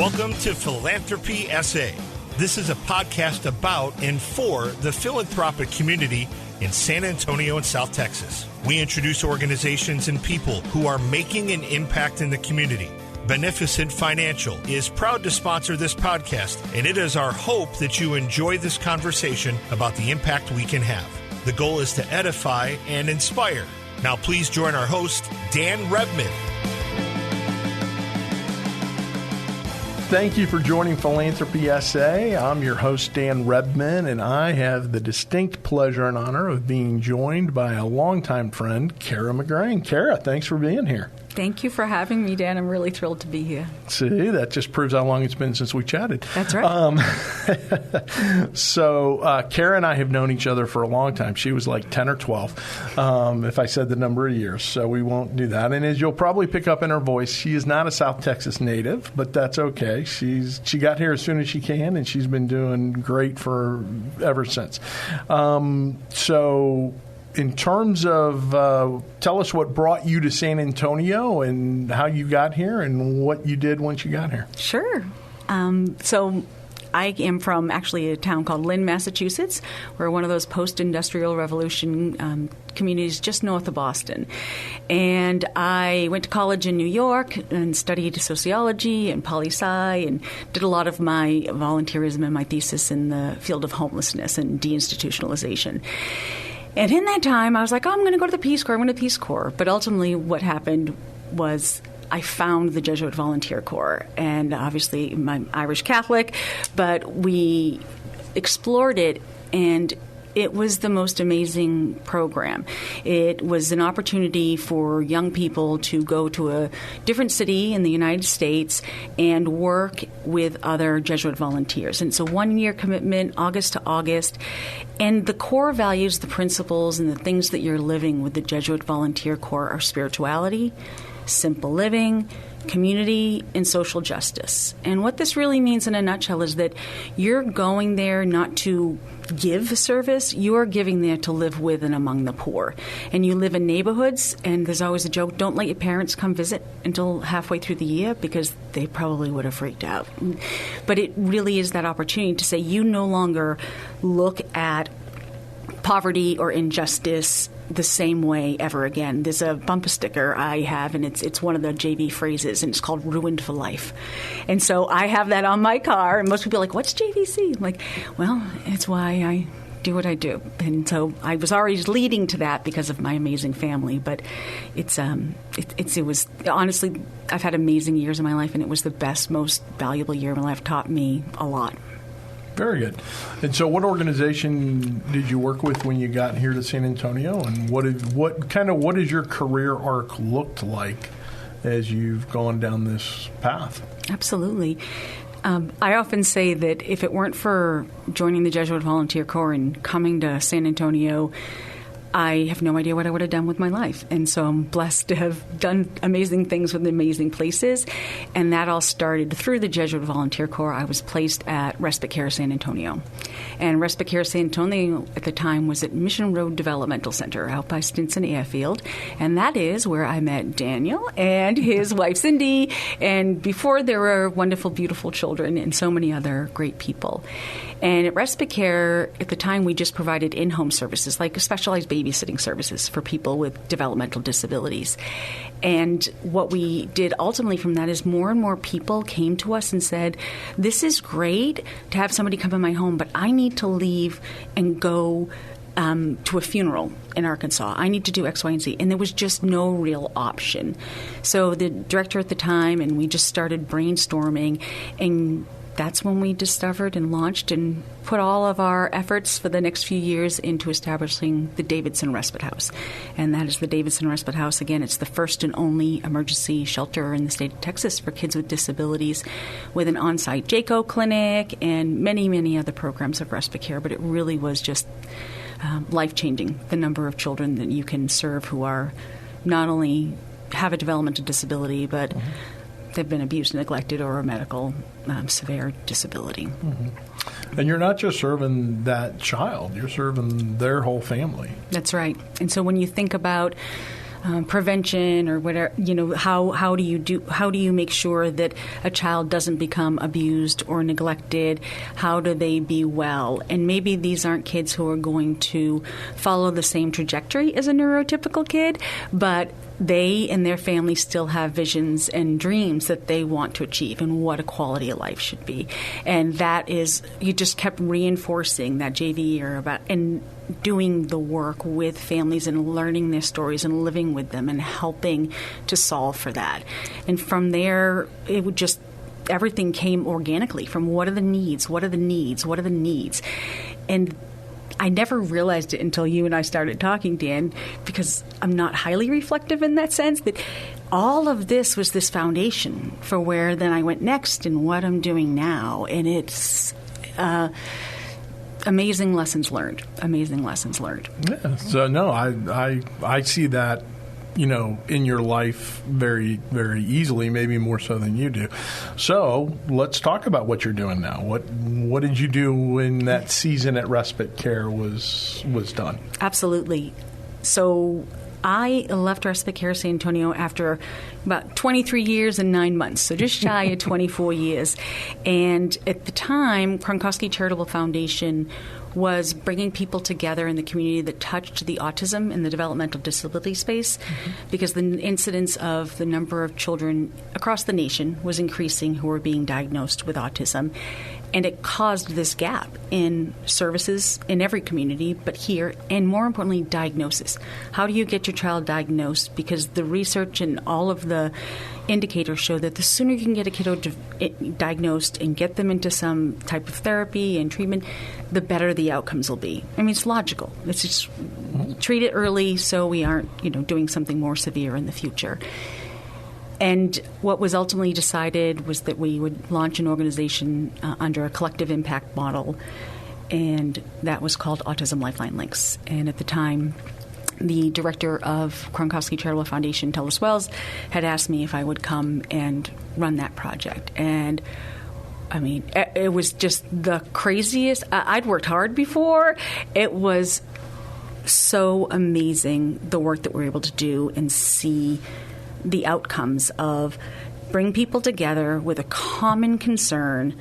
Welcome to Philanthropy SA. This is a podcast about and for the philanthropic community in San Antonio and South Texas. We introduce organizations and people who are making an impact in the community. Beneficent Financial is proud to sponsor this podcast, and it is our hope that you enjoy this conversation about the impact we can have. The goal is to edify and inspire. Now please join our host, Dan Rebmann. Thank you for joining Philanthropy SA. I'm your host, Dan Rebmann, and I have the distinct pleasure and honor of being joined by a longtime friend, Cara Magrane. Cara, thanks for being here. Thank you for having me, Dan. I'm really thrilled to be here. See, that just proves how long it's been since we chatted. That's right. So Cara and I have known each other for a long time. She was like 10 or 12, if I said the number of years, so we won't do that. And as you'll probably pick up in her voice, she is not a South Texas native, but that's okay. She got here as soon as she can, and she's been doing great for ever since. So in terms of, tell us what brought you to San Antonio and how you got here and what you did once you got here. Sure. So I am from actually a town called Lynn, Massachusetts. We're one of those post-industrial revolution communities just north of Boston. And I went to college in New York and studied sociology and poli-sci and did a lot of my volunteerism and my thesis in the field of homelessness and deinstitutionalization. And in that time, I was like, I'm going to go to the Peace Corps. I'm going to the Peace Corps. But ultimately what happened was I found the Jesuit Volunteer Corps. And obviously, I'm Irish Catholic, but we explored it, and it was the most amazing program. It was an opportunity for young people to go to a different city in the United States and work with other Jesuit volunteers. And it's a one-year commitment, August to August. And the core values, the principles, and the things that you're living with the Jesuit Volunteer Corps are spirituality, simple living, community, and social justice. And what this really means in a nutshell is that you're going there not to give service, you are giving there to live with and among the poor. And you live in neighborhoods, and there's always a joke, don't let your parents come visit until halfway through the year because they probably would have freaked out. But it really is that opportunity to say you no longer look at poverty or injustice the same way ever again. There's a bumper sticker I have, and it's one of the JV phrases, and it's called Ruined for Life. And so I have that on my car, and most people are like, what's JVC? I'm like, well, it's why I do what I do. And so I was already leading to that because of my amazing family, but it was honestly, I've had amazing years in my life, and it was the best, most valuable year of my life. Taught me a lot. Very good. And so what organization did you work with when you got here to San Antonio, and what has your career arc looked like as you've gone down this path? Absolutely. I often say that if it weren't for joining the Jesuit Volunteer Corps and coming to San Antonio, I have no idea what I would have done with my life. And so I'm blessed to have done amazing things with amazing places. And that all started through the Jesuit Volunteer Corps. I was placed at Respite Care San Antonio. And Respite Care San Antonio at the time was at Mission Road Developmental Center out by Stinson Airfield. And that is where I met Daniel and his wife Cindy. And before, there were wonderful, beautiful children and so many other great people. And at Respite Care, at the time, we just provided in-home services, like specialized babysitting services for people with developmental disabilities. And what we did ultimately from that is more and more people came to us and said, this is great to have somebody come in my home, but I need to leave and go to a funeral in Arkansas. I need to do X, Y, and Z. And there was just no real option. So the director at the time, and we just started brainstorming, and that's when we discovered and launched and put all of our efforts for the next few years into establishing the Davidson Respite House. And that is the Davidson Respite House. Again, it's the first and only emergency shelter in the state of Texas for kids with disabilities, with an on-site JACO clinic and many, many other programs of respite care. But it really was just life-changing, the number of children that you can serve who are not only have a developmental disability, but they've been abused, neglected, or a medical severe disability. Mm-hmm. And you're not just serving that child, you're serving their whole family. That's right. And so when you think about prevention or whatever, how do you make sure that a child doesn't become abused or neglected? How do they be well? And maybe these aren't kids who are going to follow the same trajectory as a neurotypical kid, but they and their family still have visions and dreams that they want to achieve and what a quality of life should be. And that is, you just kept reinforcing that JV year about and doing the work with families and learning their stories and living with them and helping to solve for that. And from there, it would just, everything came organically from what are the needs, what are the needs, what are the needs. And I never realized it until you and I started talking, Dan, because I'm not highly reflective in that sense, that all of this was this foundation for where then I went next and what I'm doing now. And it's amazing lessons learned. Amazing lessons learned. Yeah. So, no, I see that, in your life very, very easily, maybe more so than you do. So let's talk about what you're doing now. What did you do when that season at Respite Care was done? Absolutely. So I left Respite Care San Antonio after about 23 years and 9 months, so just shy of 24 years. And at the time, Kronkosky Charitable Foundation was bringing people together in the community that touched the autism and the developmental disability space, because the incidence of the number of children across the nation was increasing who were being diagnosed with autism. And it caused this gap in services in every community, but here, and more importantly, diagnosis. How do you get your child diagnosed? Because the research and all of the indicators show that the sooner you can get a kiddo diagnosed and get them into some type of therapy and treatment, the better the outcomes will be. I mean, it's logical. It's just treat it early so we aren't, doing something more severe in the future. And what was ultimately decided was that we would launch an organization under a collective impact model, and that was called Autism Lifeline Links. And at the time, the director of Kronkosky Charitable Foundation, Tellis Wells, had asked me if I would come and run that project. And I mean, it was just the craziest. I'd worked hard before. It was so amazing, the work that we were able to do and see the outcomes of bring people together with a common concern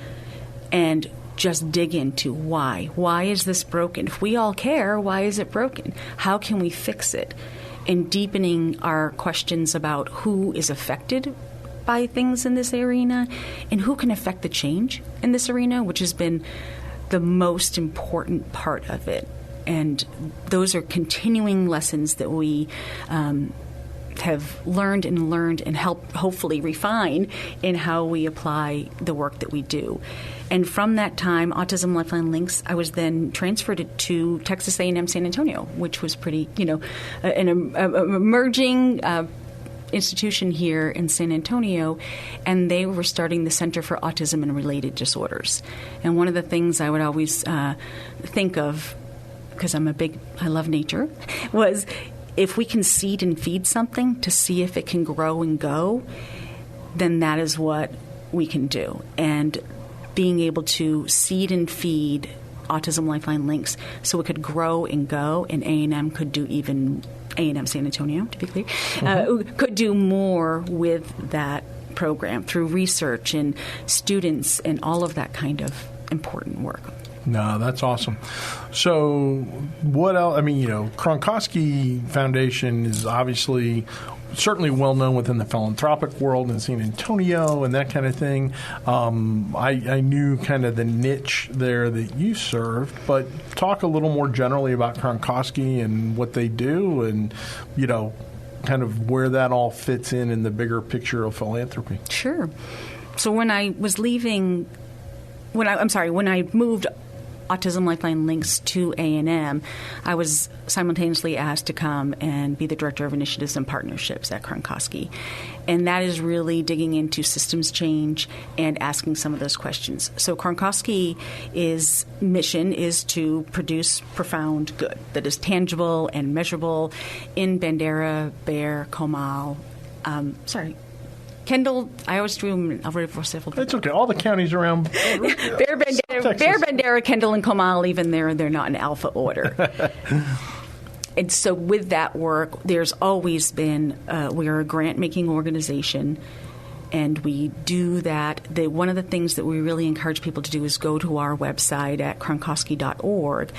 and just dig into why. Why is this broken? If we all care, why is it broken? How can we fix it? And deepening our questions about who is affected by things in this arena and who can affect the change in this arena, which has been the most important part of it. And those are continuing lessons that we have learned and help hopefully refine in how we apply the work that we do. And from that time, Autism Lifeline Links, I was then transferred to Texas A&M San Antonio, which was pretty, an emerging institution here in San Antonio, and they were starting the Center for Autism and Related Disorders. And one of the things I would always think of, because I love nature, was if we can seed and feed something to see if it can grow and go, then that is what we can do. And being able to seed and feed Autism Lifeline Links so it could grow and go, and A&M could do even, A&M San Antonio, to be clear, could do more with that program through research and students and all of that kind of important work. No, that's awesome. So what else? I mean, Kronkosky Foundation is obviously certainly well known within the philanthropic world in San Antonio and that kind of thing. I knew kind of the niche there that you served, but talk a little more generally about Kronkosky and what they do and, kind of where that all fits in the bigger picture of philanthropy. Sure. So when I was leaving, when I moved Autism Lifeline Links to A&M, I was simultaneously asked to come and be the Director of Initiatives and Partnerships at Kronkosky. And that is really digging into systems change and asking some of those questions. So Kronkosky's mission is to produce profound good that is tangible and measurable in Bandera, Bexar, Comal, Kendall, I always drew Alfredo for Civil. It's okay. All the counties around Bexar, Bandera, Kendall, and Comal, even they're not in alpha order. And so with that work, there's always been, we are a grant-making organization, and we do that. One of the things that we really encourage people to do is go to our website at kronkosky.org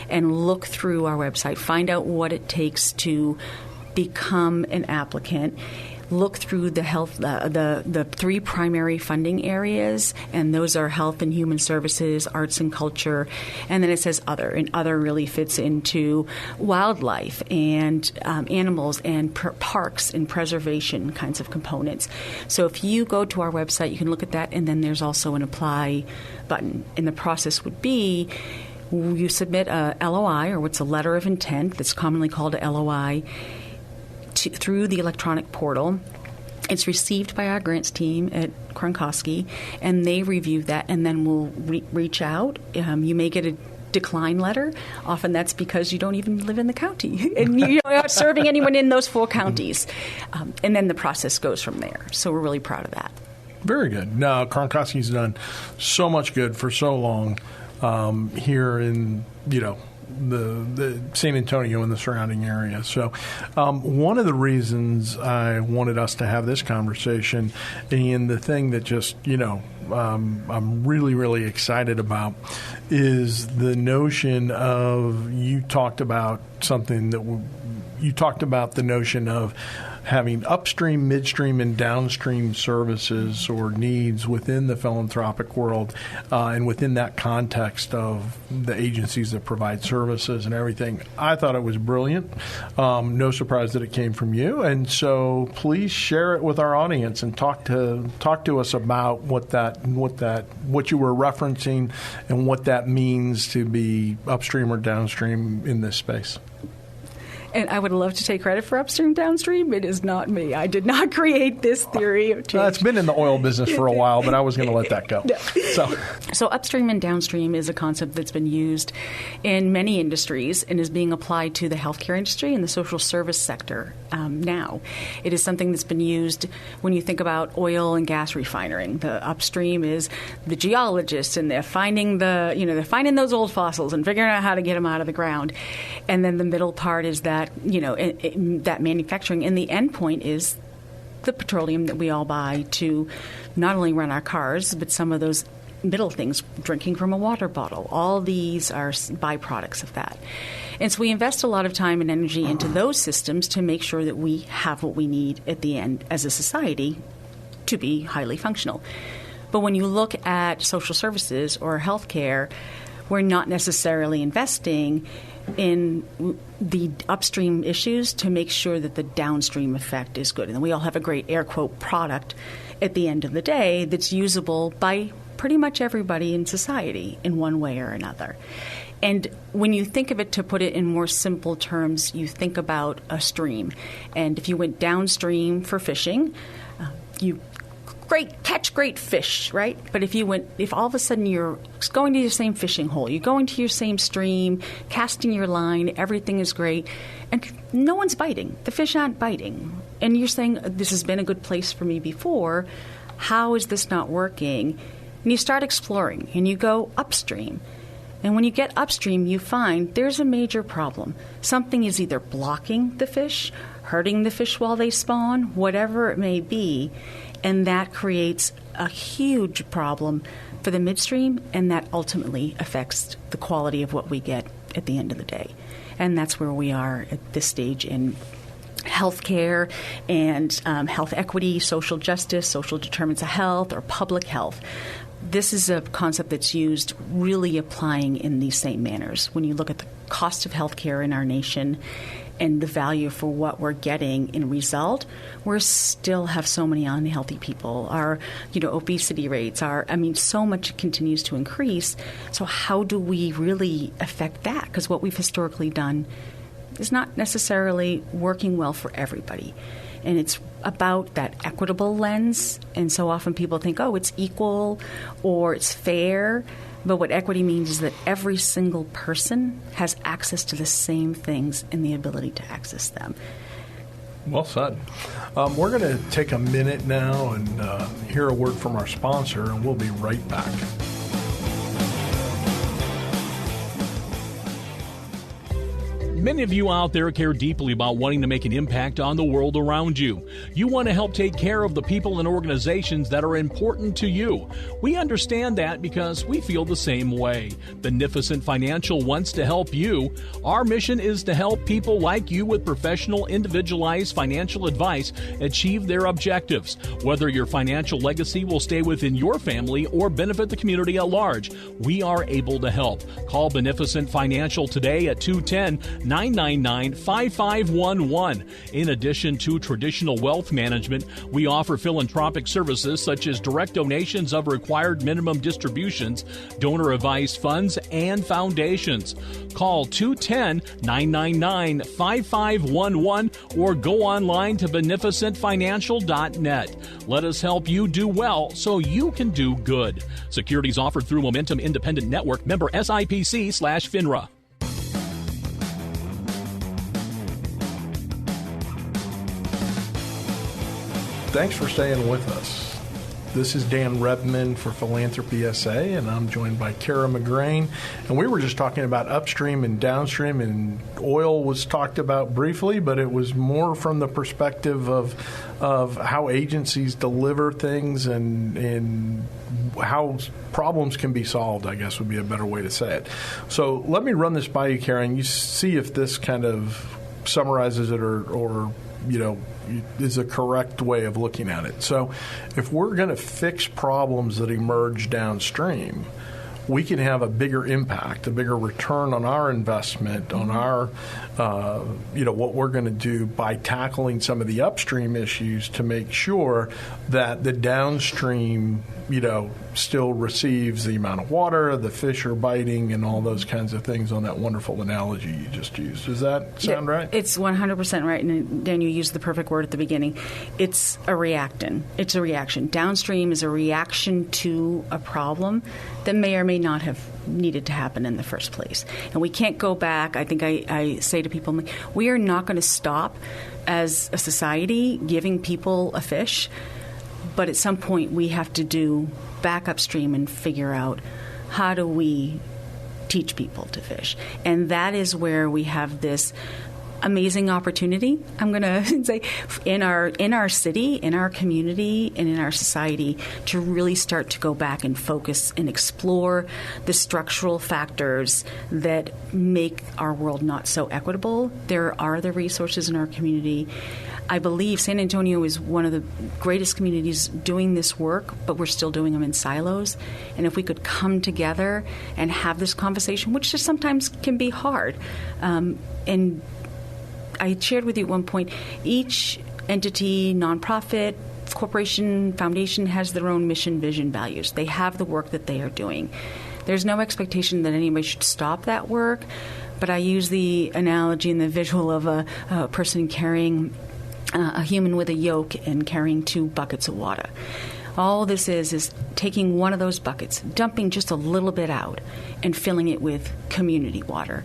and look through our website, find out what it takes to become an applicant. Look through the three primary funding areas, and those are health and human services, arts and culture, and then it says other, and other really fits into wildlife and animals and parks and preservation kinds of components. So if you go to our website, you can look at that, and then there's also an apply button. And the process would be you submit a LOI, or what's a letter of intent, that's commonly called a LOI, through the electronic portal. It's received by our grants team at Kronkosky, and they review that, and then we'll reach out. You may get a decline letter. Often that's because you don't even live in the county, and you're not serving anyone in those 4 counties. And then the process goes from there. So we're really proud of that. Very good. Now, Kronkosky's done so much good for so long here in, the San Antonio and the surrounding area. So one of the reasons I wanted us to have this conversation, and the thing that just, I'm really, really excited about, is the notion of, you talked about the notion of having upstream, midstream, and downstream services or needs within the philanthropic world, and within that context of the agencies that provide services and everything. I thought it was brilliant. No surprise that it came from you. And so please share it with our audience and talk to us about what you were referencing and what that means to be upstream or downstream in this space. And I would love to take credit for upstream, downstream. It is not me. I did not create this theory of change. It's been in the oil business for a while, but I was going to let that go. No. So upstream and downstream is a concept that's been used in many industries and is being applied to the healthcare industry and the social service sector now. It is something that's been used when you think about oil and gas refining. The upstream is the geologists, and they're finding they're finding those old fossils and figuring out how to get them out of the ground. And then the middle part is that that manufacturing, and the end point is the petroleum that we all buy to not only run our cars, but some of those middle things, drinking from a water bottle. All these are byproducts of that. And so we invest a lot of time and energy into those systems to make sure that we have what we need at the end as a society to be highly functional. But when you look at social services or healthcare, we're not necessarily investing in the upstream issues to make sure that the downstream effect is good. And we all have a great air quote product at the end of the day that's usable by pretty much everybody in society in one way or another. And when you think of it, to put it in more simple terms, you think about a stream. And if you went downstream for fishing, you catch great fish, right? But if all of a sudden you're going to your same fishing hole, you're going to your same stream, casting your line, everything is great, and no one's biting. The fish aren't biting. And you're saying, this has been a good place for me before. How is this not working? And you start exploring, and you go upstream. And when you get upstream, you find there's a major problem. Something is either blocking the fish, hurting the fish while they spawn, whatever it may be. And that creates a huge problem for the midstream, and that ultimately affects the quality of what we get at the end of the day. And that's where we are at this stage in healthcare and health equity, social justice, social determinants of health, or public health. This is a concept that's used really applying in these same manners. When you look at the cost of healthcare in our nation and the value for what we're getting in result, we still have so many unhealthy people. Our, obesity rates so much continues to increase. So how do we really affect that? Because what we've historically done is not necessarily working well for everybody. And it's about that equitable lens. And so often people think, it's equal or it's fair. But what equity means is that every single person has access to the same things and the ability to access them. Well said. We're going to take a minute now and hear a word from our sponsor, and we'll be right back. Many of you out there care deeply about wanting to make an impact on the world around you. You want to help take care of the people and organizations that are important to you. We understand that because we feel the same way. Beneficent Financial wants to help you. Our mission is to help people like you with professional, individualized financial advice achieve their objectives. Whether your financial legacy will stay within your family or benefit the community at large, we are able to help. Call Beneficent Financial today at 210-999-5511. In addition to traditional wealth management, we offer philanthropic services such as direct donations of required minimum distributions, donor-advised funds, and foundations. Call 210-999-5511 or go online to beneficentfinancial.net. Let us help you do well so you can do good. Securities offered through Momentum Independent Network, member SIPC/FINRA. Thanks for staying with us. This is Dan Rebmann for Philanthropy SA, and I'm joined by Cara Magrane. And we were just talking about upstream and downstream, and oil was talked about briefly, but it was more from the perspective of how agencies deliver things and how problems can be solved, I guess would be a better way to say it. So let me run this by you, Cara, and you see if this kind of summarizes it or is a correct way of looking at it. So if we're going to fix problems that emerge downstream, we can have a bigger impact, a bigger return on our investment, on our, what we're going to do by tackling some of the upstream issues to make sure that the downstream, still receives the amount of water, the fish are biting, and all those kinds of things on that wonderful analogy you just used. Does that sound right? It's 100% right. And Dan, you used the perfect word at the beginning. It's a reactant. It's a reaction. Downstream is a reaction to a problem that may or may not have needed to happen in the first place. And we can't go back. I think I say to people, we are not going to stop as a society giving people a fish. But at some point, we have to do back upstream and figure out how do we teach people to fish. And that is where we have this amazing opportunity, I'm going to say, in our city, in our community, and in our society to really start to go back and focus and explore the structural factors that make our world not so equitable. There are the resources in our community. I believe San Antonio is one of the greatest communities doing this work, but we're still doing them in silos. And if we could come together and have this conversation, which just sometimes can be hard, and I shared with you at one point, each entity, nonprofit, corporation, foundation has their own mission, vision, values. They have the work that they are doing. There's no expectation that anybody should stop that work, but I use the analogy and the visual of a person carrying a human with a yoke and carrying 2 buckets of water. All this is taking one of those buckets, dumping just a little bit out, and filling it with community water.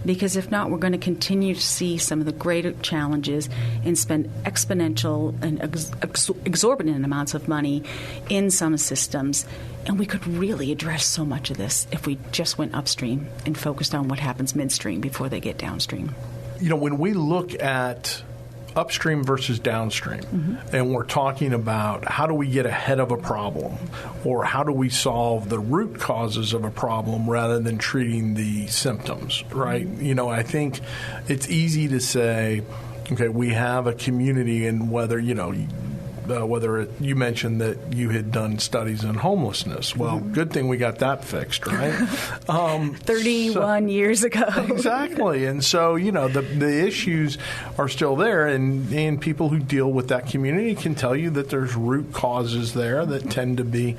Because if not, we're going to continue to see some of the greater challenges and spend exponential and exorbitant amounts of money in some systems. And we could really address so much of this if we just went upstream and focused on what happens midstream before they get downstream. When we look at upstream versus downstream, and we're talking about how do we get ahead of a problem, or how do we solve the root causes of a problem rather than treating the symptoms, right? I think it's easy to say, okay, we have a community, and whether you mentioned that you had done studies on homelessness. Well, good thing we got that fixed, right? 31 years ago. Exactly. And so, the issues are still there, and people who deal with that community can tell you that there's root causes there that tend to be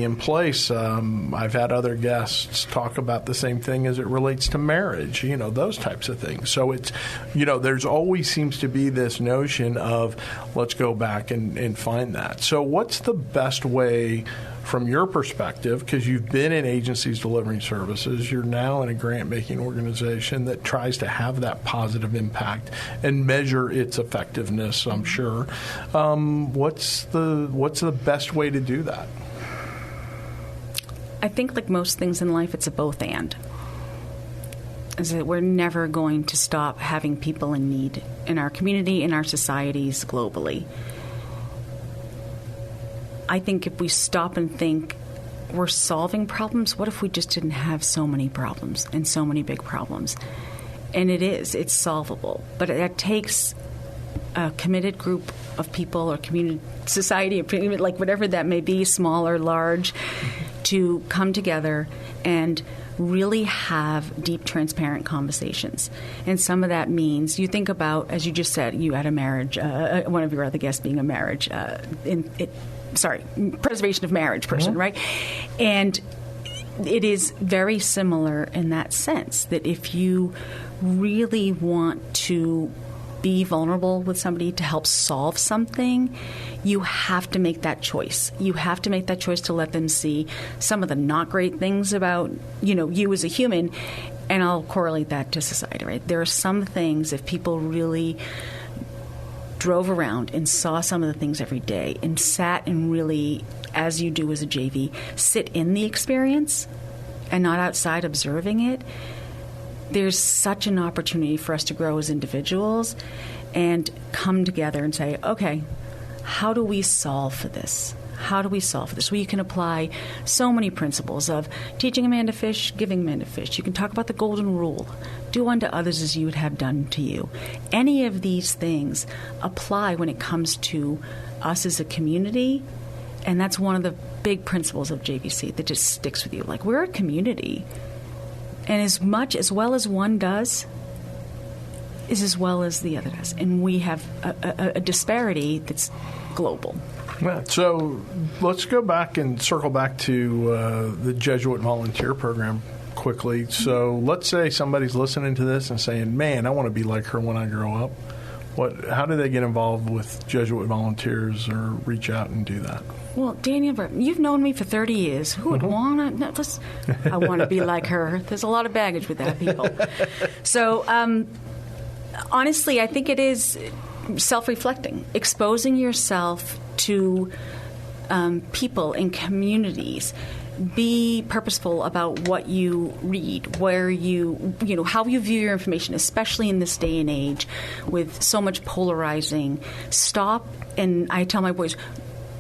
in place. I've had other guests talk about the same thing as it relates to marriage, those types of things. So it's, there's always seems to be this notion of let's go back and find that. So what's the best way from your perspective, because you've been in agencies delivering services, you're now in a grant-making organization that tries to have that positive impact and measure its effectiveness, I'm sure. What's the best way to do that? I think like most things in life, it's a both and. is that we're never going to stop having people in need in our community, in our societies, globally. I think if we stop and think we're solving problems, what if we just didn't have so many problems and so many big problems? And it's solvable. But it takes a committed group of people or community, society, like whatever that may be, small or large, to come together and really have deep, transparent conversations. And some of that means, you think about, as you just said, you had a marriage, one of your other guests being a marriage, preservation of marriage person, right? And it is very similar in that sense, that if you really want to be vulnerable with somebody to help solve something, you have to make that choice. You have to make that choice to let them see some of the not great things about, you as a human, and I'll correlate that to society, right? There are some things, if people really drove around and saw some of the things every day and sat and really, as you do as a JV, sit in the experience and not outside observing it, there's such an opportunity for us to grow as individuals and come together and say, okay, how do we solve for this? How do we solve for this? Well, you can apply so many principles of teaching a man to fish, giving a man to fish. You can talk about the golden rule. Do unto others as you would have done to you. Any of these things apply when it comes to us as a community, and that's one of the big principles of JVC that just sticks with you. Like, we're a community. And as well as one does, is as well as the other does. And we have a disparity that's global. Yeah, so let's go back and circle back to the Jesuit volunteer program quickly. So let's say somebody's listening to this and saying, man, I want to be like her when I grow up. How do they get involved with Jesuit volunteers or reach out and do that? Well, Daniel, you've known me for 30 years. Who would want to? I want to be like her. There's a lot of baggage with that, people. So, honestly, I think it is self-reflecting, exposing yourself to people in communities. Be purposeful about what you read, where how you view your information, especially in this day and age with so much polarizing. Stop, and I tell my boys,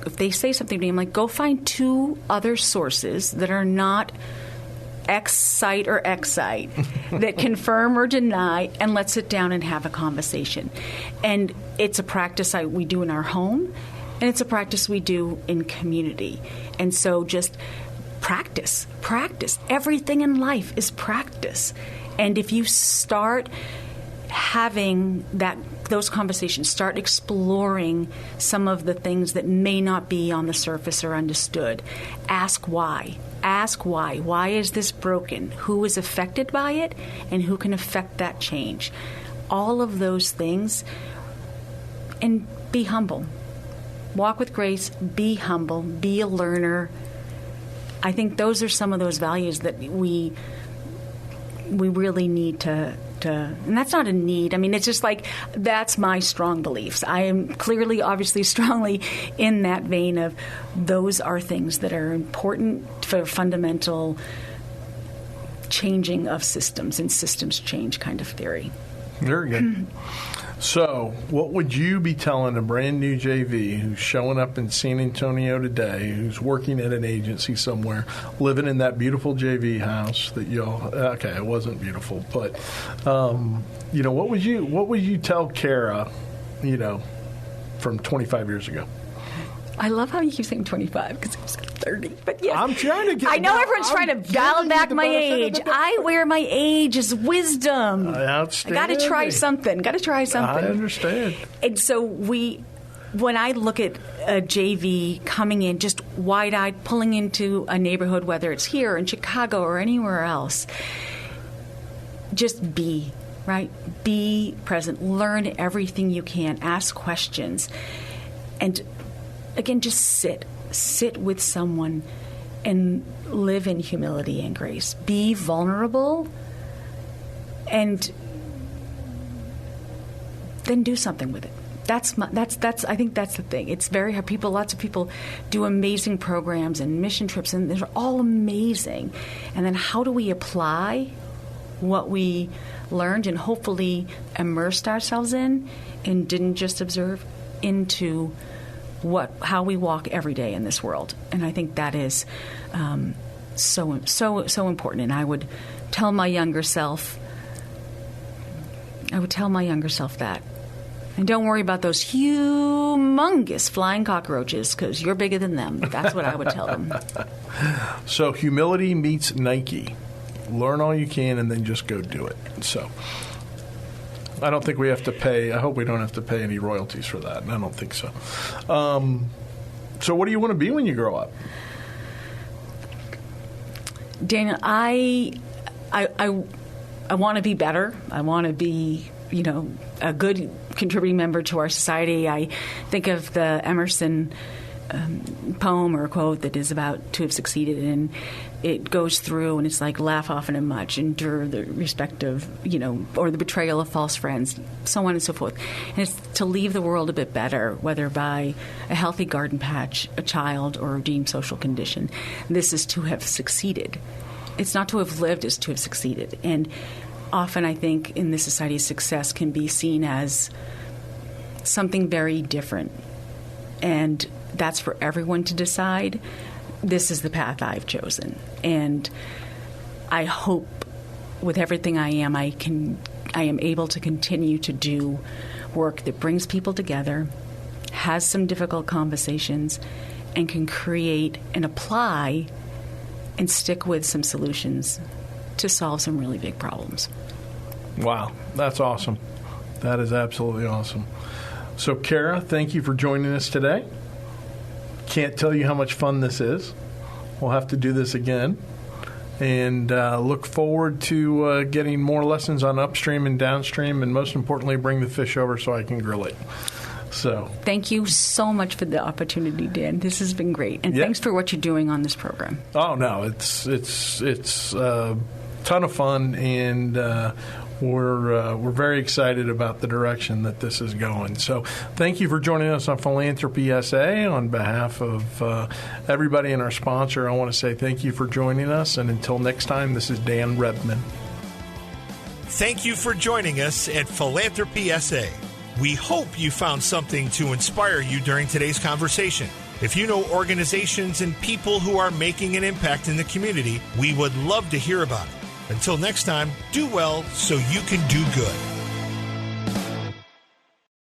if they say something to me, I'm like, go find 2 other sources that are not X site or X site that confirm or deny, and let's sit down and have a conversation. And it's a practice we do in our home, and it's a practice we do in community. And so just practice. Everything in life is practice. And if you start having those conversations, start exploring some of the things that may not be on the surface or understood. Ask why. Why is this broken? Who is affected by it, and who can affect that change? All of those things. And be humble. Walk with grace. Be humble. Be a learner. I think those are some of those values that we really need to, and that's not a need. I mean, it's just like, that's my strong beliefs. I am clearly, obviously, strongly in that vein of those are things that are important for fundamental changing of systems and systems change kind of theory. Very good. So, what would you be telling a brand new JV who's showing up in San Antonio today, who's working at an agency somewhere, living in that beautiful JV house that it wasn't beautiful, but what would you tell Cara, from 25 years ago? I love how you keep saying 25 because it was 30. But yes, I'm trying to get. I know everyone's trying to dial back my age. I wear my age as wisdom. Outstanding. I got to try something. I understand. And so when I look at a JV coming in, just wide-eyed, pulling into a neighborhood, whether it's here in Chicago or anywhere else, just be, right? Be present. Learn everything you can. Ask questions. And again, just sit with someone and live in humility and grace. Be vulnerable, and then do something with it. I think that's the thing. It's very hard. Lots of people do amazing programs and mission trips, and they're all amazing. And then how do we apply what we learned and hopefully immersed ourselves in and didn't just observe into how we walk every day in this world. And I think that is so important. And I would tell my younger self that. And don't worry about those humongous flying cockroaches, because you're bigger than them. That's what I would tell them. So humility meets Nike. Learn all you can and then just go do it. So I don't think we have to pay. I hope we don't have to pay any royalties for that. I don't think so. So what do you want to be when you grow up? Daniel, I want to be better. I want to be, a good contributing member to our society. I think of the Emerson poem or quote that is about to have succeeded, and it goes through and it's like laugh often and much, endure the respect of, or the betrayal of false friends, so on and so forth. And it's to leave the world a bit better, whether by a healthy garden patch, a child, or a redeemed social condition. This is to have succeeded. It's not to have lived, it's to have succeeded. And often I think in this society, success can be seen as something very different. And that's for everyone to decide. This is the path I've chosen. And I hope with everything I am able to continue to do work that brings people together, has some difficult conversations, and can create and apply and stick with some solutions to solve some really big problems. Wow, that's awesome. That is absolutely awesome. So, Cara, thank you for joining us today. Can't tell you how much fun this is. We'll have to do this again. And look forward to getting more lessons on upstream and downstream, and most importantly, bring the fish over so I can grill it. So, thank you so much for the opportunity, Dan. This has been great. And thanks for what you're doing on this program. Oh, no, it's a ton of fun, and we're very excited about the direction that this is going. So thank you for joining us on Philanthropy SA. On behalf of everybody and our sponsor, I want to say thank you for joining us. And until next time, this is Dan Rebmann. Thank you for joining us at Philanthropy SA. We hope you found something to inspire you during today's conversation. If you know organizations and people who are making an impact in the community, we would love to hear about it. Until next time, do well so you can do good.